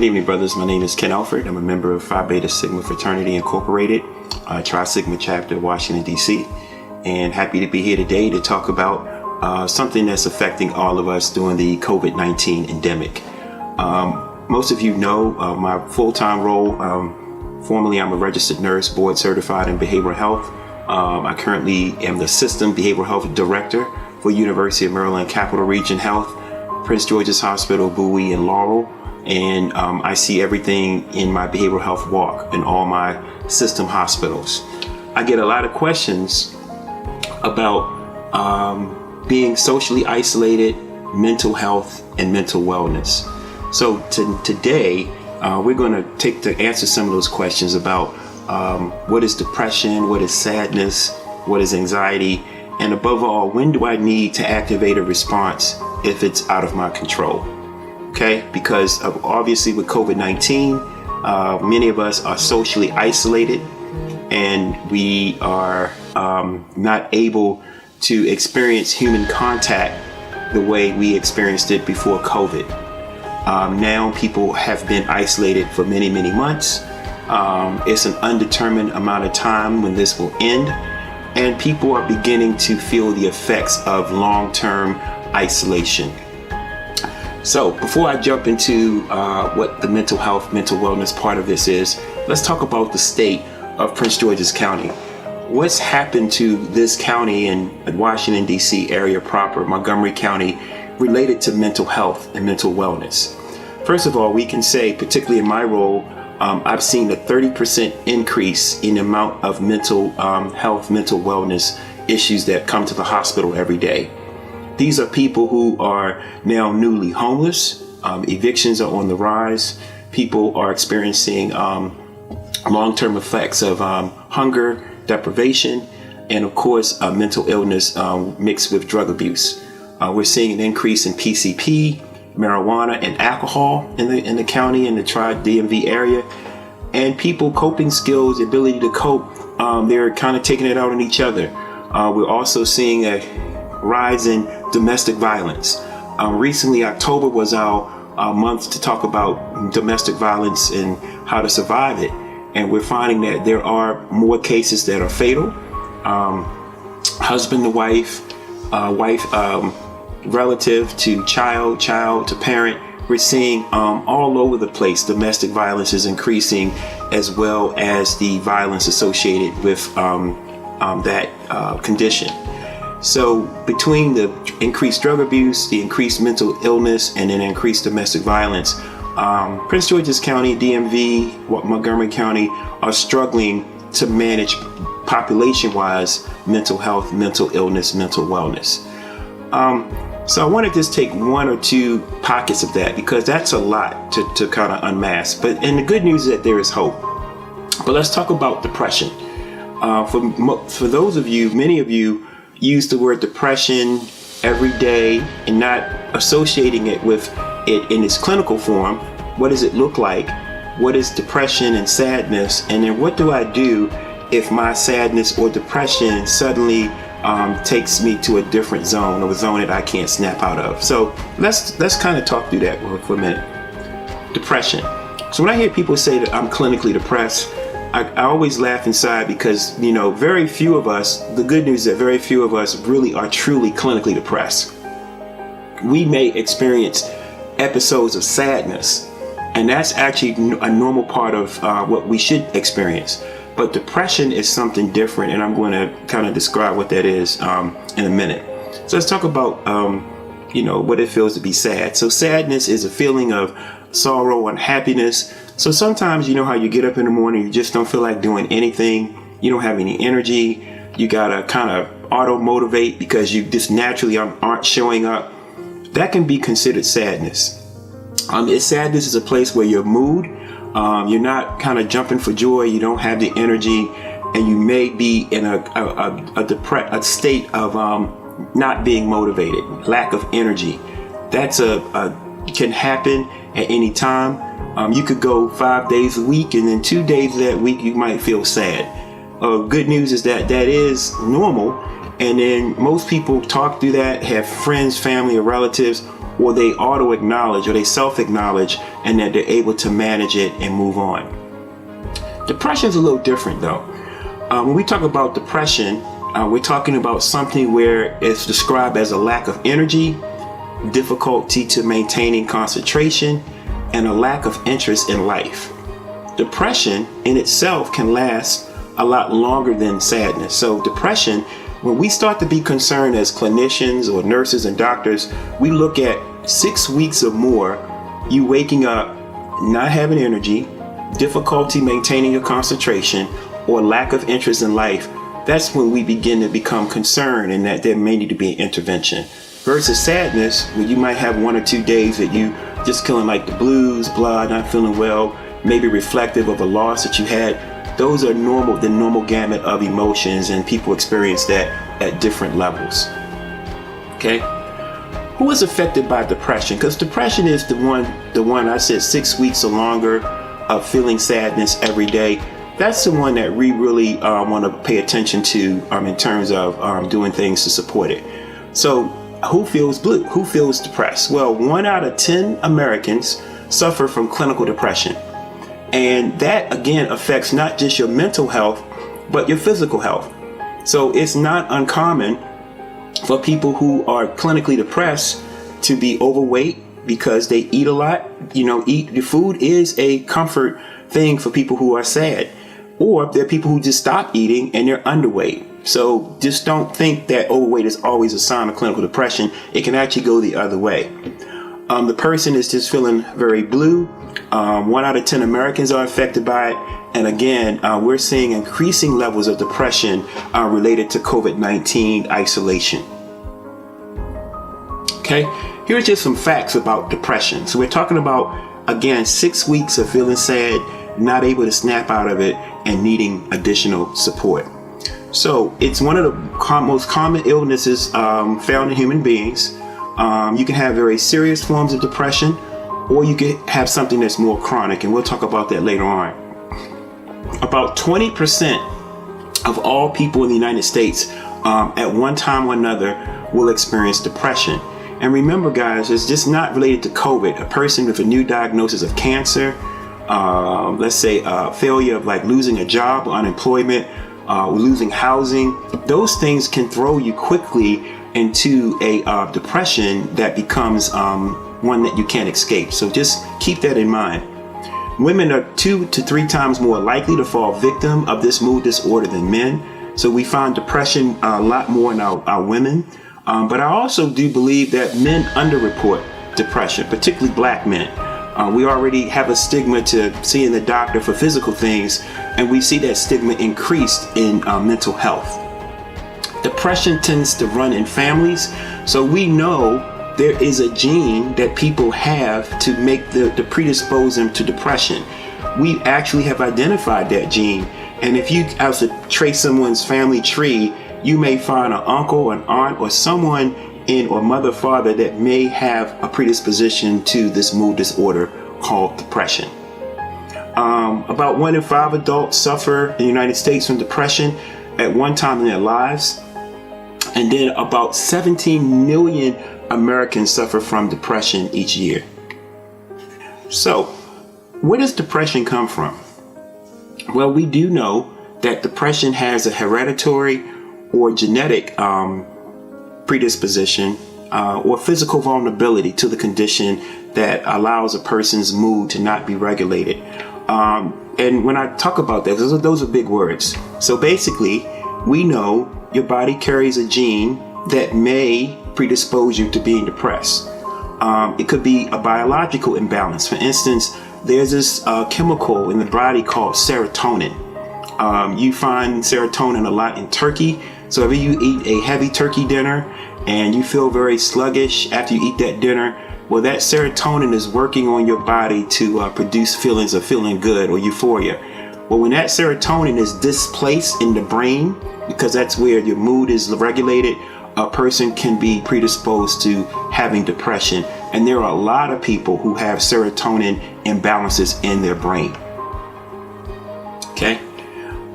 Good evening, brothers. My name is Ken Alfred. I'm a member of Phi Beta Sigma Fraternity Incorporated, Tri Sigma Chapter, Washington, D.C. And happy to be here today to talk about something that's affecting all of us during the COVID-19 endemic. Most of you know my full-time role. Formerly, I'm a registered nurse, board certified in behavioral health. I currently am the System Behavioral Health Director for University of Maryland Capital Region Health, Prince George's Hospital, Bowie, and Laurel. And I see everything in my behavioral health walk in all my system hospitals. I get a lot of questions about being socially isolated, mental health, and mental wellness. So today, we're going to take to answer some of those questions about what is depression, what is sadness, what is anxiety, and above all, when do I need to activate a response if it's out of my control? Okay, because obviously with COVID-19, many of us are socially isolated and we are not able to experience human contact the way we experienced it before COVID. Now people have been isolated for many, many months. It's an undetermined amount of time when this will end, and people are beginning to feel the effects of long-term isolation. So before I jump into what the mental health, mental wellness part of this is, let's talk about the state of Prince George's County. What's happened to this county and Washington, D.C. area proper, Montgomery County, related to mental health and mental wellness? First of all, we can say, particularly in my role, I've seen a 30% increase in the amount of mental health, mental wellness issues that come to the hospital every day. These are people who are now newly homeless. Evictions are on the rise. People are experiencing long-term effects of hunger, deprivation, and of course, mental illness mixed with drug abuse. We're seeing an increase in PCP, marijuana, and alcohol in the county, in the Tri-DMV area. And people coping skills, the ability to cope, they're kind of taking it out on each other. We're also seeing a rise in domestic violence. Recently, October was our month to talk about domestic violence and how to survive it. And we're finding that there are more cases that are fatal. Husband to wife, relative to child, child to parent. We're seeing all over the place domestic violence is increasing, as well as the violence associated with that condition. So between the increased drug abuse, the increased mental illness, and then increased domestic violence, Prince George's County, DMV, Montgomery County are struggling to manage population-wise mental health, mental illness, mental wellness. So I want to just take one or two pockets of that, because that's a lot to kind of unmask. And the good news is that there is hope. But let's talk about depression. For those of you, many of you use the word depression every day and not associating it with it in its clinical form. What does it look like? What is depression and sadness? And then what do I do if my sadness or depression suddenly takes me to a different zone, or a zone that I can't snap out of? So let's kind of talk through that for a minute. Depression. So when I hear people say that I'm clinically depressed, I always laugh inside, because, very few of us, the good news is that very few of us really are truly clinically depressed. We may experience episodes of sadness, and that's actually a normal part of what we should experience. But depression is something different, and I'm going to kind of describe what that is in a minute. So let's talk about, what it feels to be sad. So sadness is a feeling of sorrow, unhappiness. So sometimes, how you get up in the morning, you just don't feel like doing anything. You don't have any energy. You got to kind of auto-motivate because you just naturally aren't showing up. That can be considered sadness. Sadness is a place where your mood, you're not kind of jumping for joy. You don't have the energy, and you may be in a state of not being motivated, lack of energy. That's can happen at any time. You could go 5 days a week, and then 2 days of that week you might feel sad. Good news is that is normal, and then most people talk through that, have friends, family, or relatives or they auto-acknowledge or they self-acknowledge, and that they're able to manage it and move on. Depression is a little different though. When we talk about depression, we're talking about something where it's described as a lack of energy, difficulty to maintaining concentration, and a lack of interest in life. Depression in itself can last a lot longer than sadness. So depression, when we start to be concerned as clinicians or nurses and doctors, we look at 6 weeks or more, you waking up, not having energy, difficulty maintaining your concentration, or lack of interest in life. That's when we begin to become concerned and that there may need to be an intervention. Versus sadness, where you might have 1 or 2 days that you just feeling like the blues, blah, not feeling well, maybe reflective of a loss that you had. Those are the normal gamut of emotions, and people experience that at different levels. Okay? Who is affected by depression? Because depression is the one I said 6 weeks or longer of feeling sadness every day. That's the one that we really want to pay attention to in terms of doing things to support it. So who feels blue? Who feels depressed? Well, 1 out of 10 Americans suffer from clinical depression. And that, again, affects not just your mental health, but your physical health. So it's not uncommon for people who are clinically depressed to be overweight because they eat a lot. The food is a comfort thing for people who are sad. Or there are people who just stop eating and they're underweight. So just don't think that overweight is always a sign of clinical depression. It can actually go the other way. The person is just feeling very blue. 1 out of 10 Americans are affected by it. And again, we're seeing increasing levels of depression related to COVID-19 isolation. Okay, here's just some facts about depression. So we're talking about, again, 6 weeks of feeling sad, not able to snap out of it, and needing additional support. So it's one of the most common illnesses found in human beings. You can have very serious forms of depression, or you can have something that's more chronic, and we'll talk about that later on. About 20% of all people in the United States at one time or another will experience depression. And remember, guys, it's just not related to COVID. A person with a new diagnosis of cancer, let's say failure of like losing a job or unemployment, losing housing, those things can throw you quickly into a depression that becomes one that you can't escape. So just keep that in mind. Women are 2 to 3 times more likely to fall victim of this mood disorder than men. So we find depression a lot more in our women. But I also do believe that men underreport depression, particularly black men. We already have a stigma to seeing the doctor for physical things, and we see that stigma increased in mental health. Depression tends to run in families, so we know there is a gene that people have to make the predispose them to depression. We actually have identified that gene, and if you also trace someone's family tree, you may find an uncle, an aunt, or someone or mother, father that may have a predisposition to this mood disorder called depression. About 1 in 5 adults suffer in the United States from depression at one time in their lives. And then about 17 million Americans suffer from depression each year. So, where does depression come from? Well, we do know that depression has a hereditary or genetic predisposition or physical vulnerability to the condition that allows a person's mood to not be regulated. And when I talk about that, those are big words. So basically, we know your body carries a gene that may predispose you to being depressed. It could be a biological imbalance. For instance, there's this chemical in the body called serotonin. You find serotonin a lot in turkey. So if you eat a heavy turkey dinner and you feel very sluggish after you eat that dinner, well, that serotonin is working on your body to produce feelings of feeling good or euphoria. Well, when that serotonin is displaced in the brain, because that's where your mood is regulated, a person can be predisposed to having depression. And there are a lot of people who have serotonin imbalances in their brain. Okay.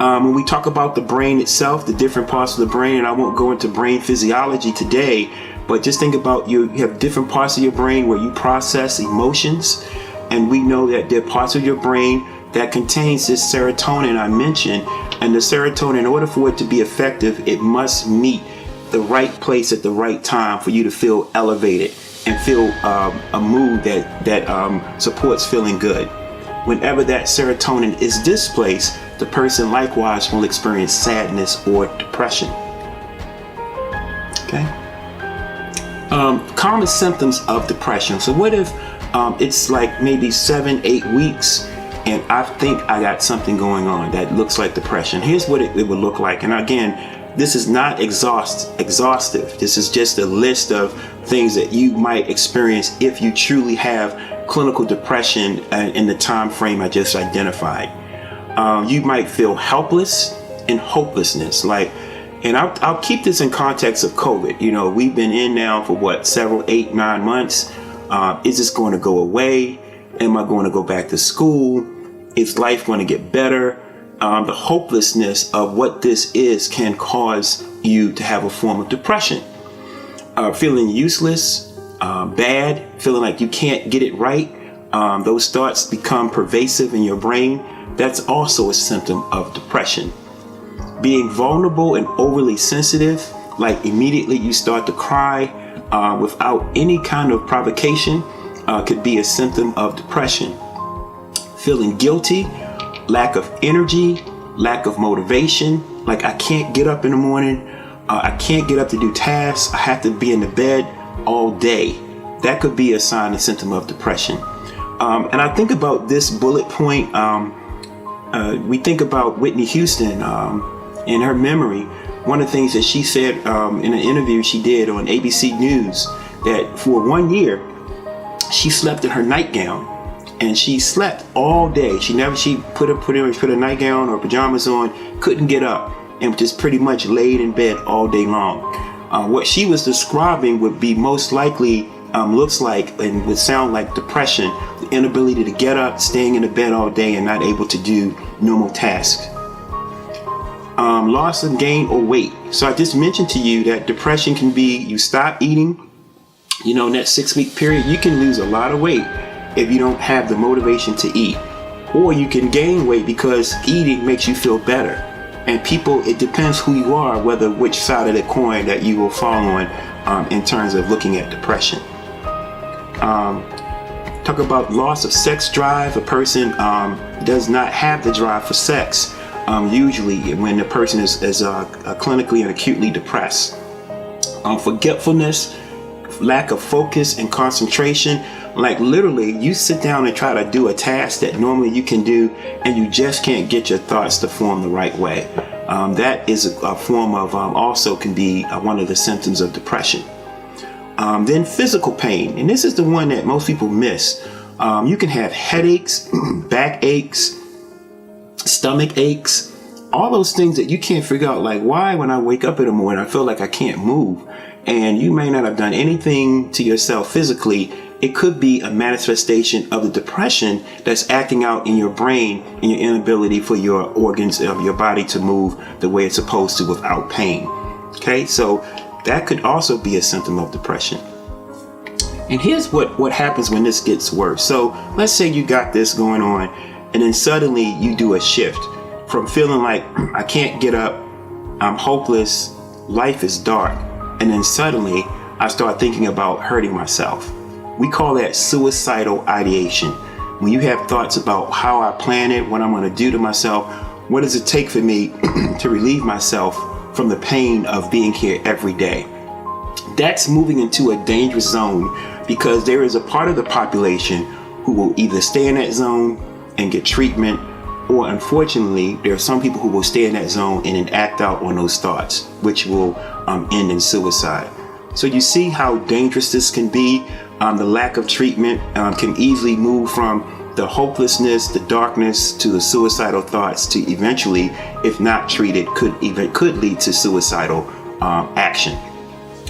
When we talk about the brain itself, the different parts of the brain, and I won't go into brain physiology today, but just think about you have different parts of your brain where you process emotions. And we know that there are parts of your brain that contains this serotonin I mentioned. And the serotonin, in order for it to be effective, it must meet the right place at the right time for you to feel elevated and feel a mood that supports feeling good. Whenever that serotonin is displaced, the person likewise will experience sadness or depression. Okay. Common symptoms of depression. So what if it's like maybe 7-8 weeks and I think I got something going on that looks like depression? Here's what it would look like. And again, this is not exhaustive. This is just a list of things that you might experience if you truly have clinical depression in the time frame I just identified. You might feel helpless and hopelessness. And I'll keep this in context of COVID. You know, we've been in now for several 8-9 months. Is this going to go away? Am I going to go back to school? Is life going to get better? The hopelessness of what this is can cause you to have a form of depression. Feeling useless, bad, feeling like you can't get it right. Those thoughts become pervasive in your brain. That's also a symptom of depression. Being vulnerable and overly sensitive, like immediately you start to cry without any kind of provocation, could be a symptom of depression. Feeling guilty, lack of energy, lack of motivation, like I can't get up in the morning, I can't get up to do tasks, I have to be in the bed all day. That could be a sign and symptom of depression. And I think about this bullet point, we think about Whitney Houston in her memory. One of the things that she said in an interview she did on ABC News, that for 1 year, she slept in her nightgown. And she slept all day. She put a nightgown or pajamas on, couldn't get up, and just pretty much laid in bed all day long. What she was describing would be most likely looks like and would sound like depression, the inability to get up, staying in the bed all day and not able to do normal tasks. Loss of gain or weight. So I just mentioned to you that depression can be you stop eating, in that 6-week period, you can lose a lot of weight if you don't have the motivation to eat. Or you can gain weight because eating makes you feel better. And people, it depends who you are, which side of the coin that you will fall on in terms of looking at depression. Talk about loss of sex drive. A person does not have the drive for sex, usually when the person is clinically and acutely depressed. Forgetfulness, lack of focus and concentration. Like literally you sit down and try to do a task that normally you can do and you just can't get your thoughts to form the right way. That is a form of also can be one of the symptoms of depression. Then physical pain, and this is the one that most people miss. You can have headaches, back aches, stomach aches, all those things that you can't figure out, like why when I wake up in the morning I feel like I can't move. And you may not have done anything to yourself physically. It could be a manifestation of the depression that's acting out in your brain and your inability for your organs of your body to move the way it's supposed to without pain. Okay, so that could also be a symptom of depression. And here's what happens when this gets worse. So let's say you got this going on and then suddenly you do a shift from feeling like I can't get up, I'm hopeless, life is dark, and then suddenly I start thinking about hurting myself. We call that suicidal ideation. When you have thoughts about how I plan it, what I'm going to do to myself, what does it take for me to relieve myself from the pain of being here every day? That's moving into a dangerous zone because there is a part of the population who will either stay in that zone and get treatment, or unfortunately, there are some people who will stay in that zone and then act out on those thoughts, which will end in suicide. So you see how dangerous this can be. The lack of treatment can easily move from the hopelessness, the darkness, to the suicidal thoughts, to eventually, if not treated, could lead to suicidal action.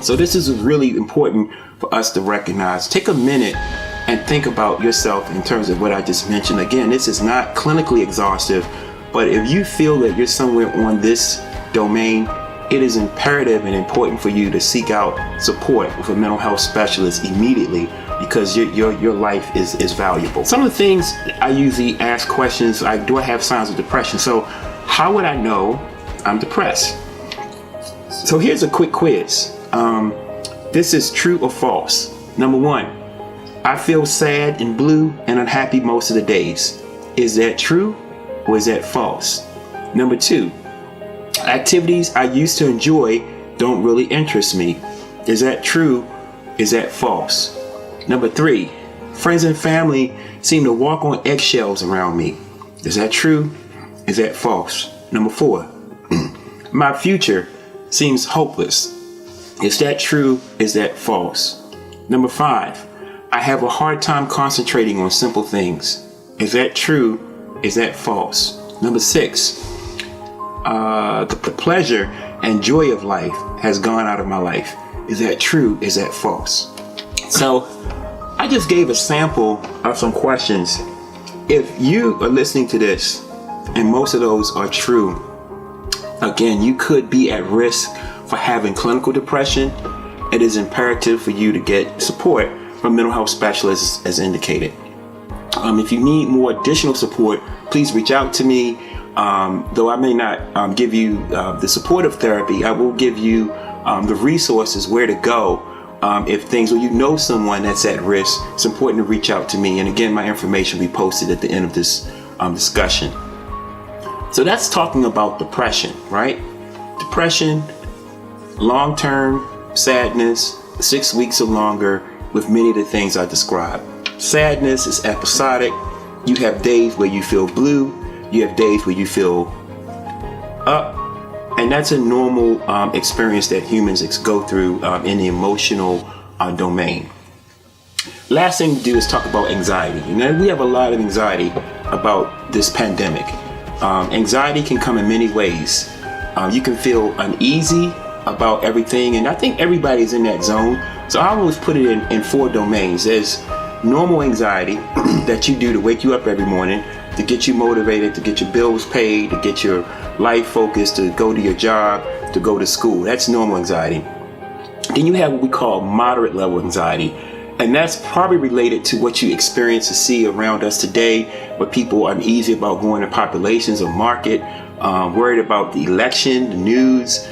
So this is really important for us to recognize. Take a minute and think about yourself in terms of what I just mentioned. Again, this is not clinically exhaustive, But if you feel that you're somewhere on this domain, it is imperative and important for you to seek out support with a mental health specialist immediately, because your life is valuable. Some of the things I usually ask questions like, do I have signs of depression? So how would I know I'm depressed? So here's a quick quiz. This is true or false. Number 1, I feel sad and blue and unhappy most of the days. Is that true or is that false? Number 2, activities I used to enjoy don't really interest me. Is that true? Is that false? Number 3, friends and family seem to walk on eggshells around me. Is that true? Is that false? Number 4, my future seems hopeless. Is that true? Is that false? Number 5, I have a hard time concentrating on simple things. Is that true? Is that false? Number 6, the pleasure and joy of life has gone out of my life. Is that true? Is that false? So I just gave a sample of some questions. If you are listening to this and most of those are true, again, you could be at risk for having clinical depression. It is imperative for you to get support from mental health specialists as indicated. If you need more additional support, please reach out to me. Though I may not give you the supportive therapy, I will give you the resources where to go if things, or you know someone that's at risk. It's important to reach out to me. And again, my information will be posted at the end of this discussion. So that's talking about depression, right? Depression, long-term sadness, 6 weeks or longer, with many of the things I described. Sadness is episodic. You have days where you feel blue. You have days where you feel up. And that's a normal experience that humans go through in the emotional domain. Last thing to do is talk about anxiety. And we have a lot of anxiety about this pandemic. Anxiety can come in many ways. You can feel uneasy about everything, and I think everybody's in that zone. So I always put it in 4 domains. There's normal anxiety that you do to wake you up every morning, to get you motivated, to get your bills paid, to get your life focused, to go to your job, to go to school. That's normal anxiety. Then you have what we call moderate level anxiety. And that's probably related to what you experience to see around us today, where people are uneasy about going to populations or market, worried about the election, the news,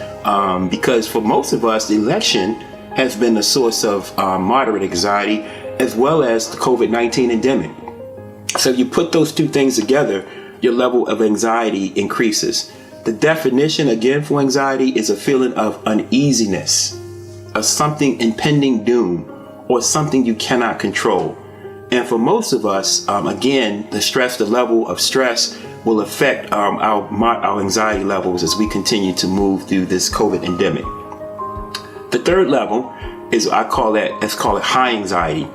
because for most of us, the election has been a source of moderate anxiety, as well as the COVID-19 endemic. So you put those 2 things together, your level of anxiety increases. The definition, again, for anxiety is a feeling of uneasiness, of something impending doom, or something you cannot control. And for most of us, again, the level of stress will affect our anxiety levels as we continue to move through this COVID endemic. The 3rd level is, let's call it high anxiety.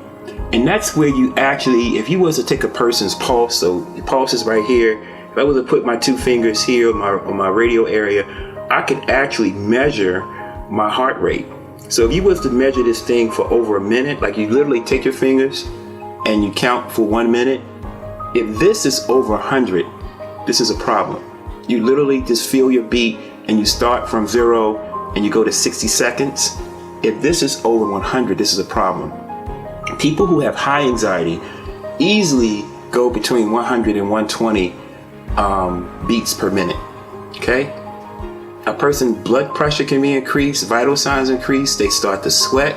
And that's where you actually, if you was to take a person's pulse, so the pulse is right here. If I was to put my 2 fingers here on my radial area, I could actually measure my heart rate. So if you was to measure this thing for over a minute, like you literally take your fingers and you count for 1 minute, if this is over 100, this is a problem. You literally just feel your beat and you start from 0 and you go to 60 seconds. If this is over 100, this is a problem. People who have high anxiety easily go between 100 and 120 beats per minute. Okay? A person's blood pressure can be increased, vital signs increase, they start to sweat.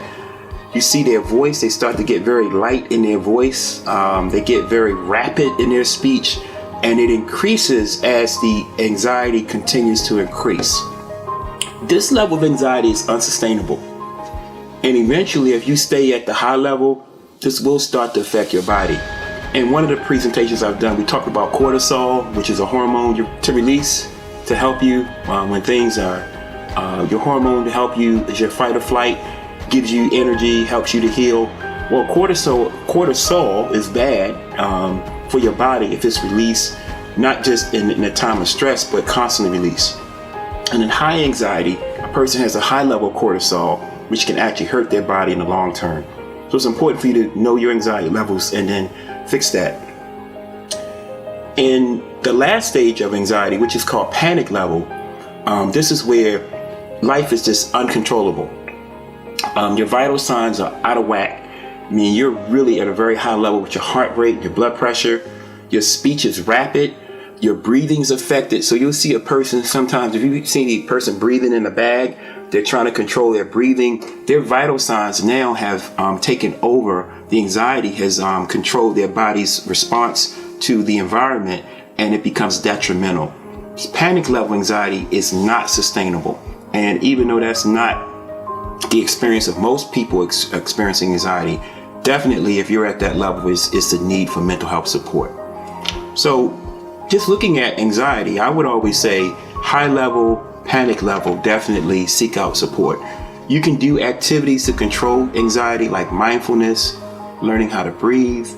You see their voice, they start to get very light in their voice. They get very rapid in their speech, and it increases as the anxiety continues to increase. This level of anxiety is unsustainable. And eventually, if you stay at the high level, this will start to affect your body. In one of the presentations I've done, we talked about cortisol, which is a hormone to release to help you when things are, your hormone to help you is your fight or flight, gives you energy, helps you to heal. Well, cortisol is bad for your body if it's released, not just in a time of stress, but constantly released. And in high anxiety, a person has a high level of cortisol, which can actually hurt their body in the long term. So it's important for you to know your anxiety levels and then fix that. In The last stage of anxiety, which is called panic level, this is where life is just uncontrollable. Your vital signs are out of whack. I mean, you're really at a very high level with your heart rate, your blood pressure, your speech is rapid, your breathing's affected. So you'll see a person sometimes, if you see the person breathing in a bag, they're trying to control their breathing. Their vital signs now have taken over. The anxiety has controlled their body's response to the environment, and it becomes detrimental. Panic level anxiety is not sustainable. And even though that's not the experience of most people experiencing anxiety, definitely if you're at that level, is the need for mental health support. So just looking at anxiety, I would always say high level, panic level, definitely seek out support. You can do activities to control anxiety like mindfulness, learning how to breathe,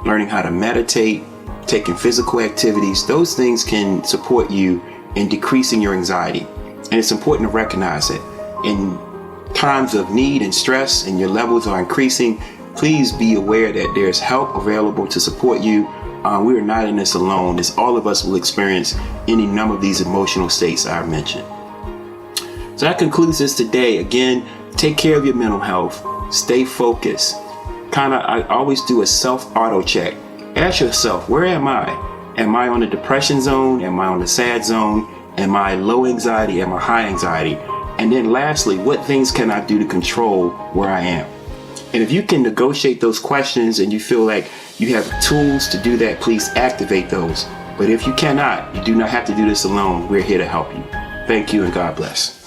learning how to meditate, taking physical activities. Those things can support you in decreasing your anxiety. And it's important to recognize it. In times of need and stress and your levels are increasing, please be aware that there's help available to support you. We are not in this alone, as all of us will experience any number of these emotional states I've mentioned. So that concludes this today. Again, take care of your mental health. Stay focused. I always do a self-auto check. Ask yourself, where am I? Am I on the depression zone? Am I on the sad zone? Am I low anxiety? Am I high anxiety? And then lastly, what things can I do to control where I am? And if you can negotiate those questions and you feel like you have tools to do that, please activate those. But if you cannot, you do not have to do this alone. We're here to help you. Thank you and God bless.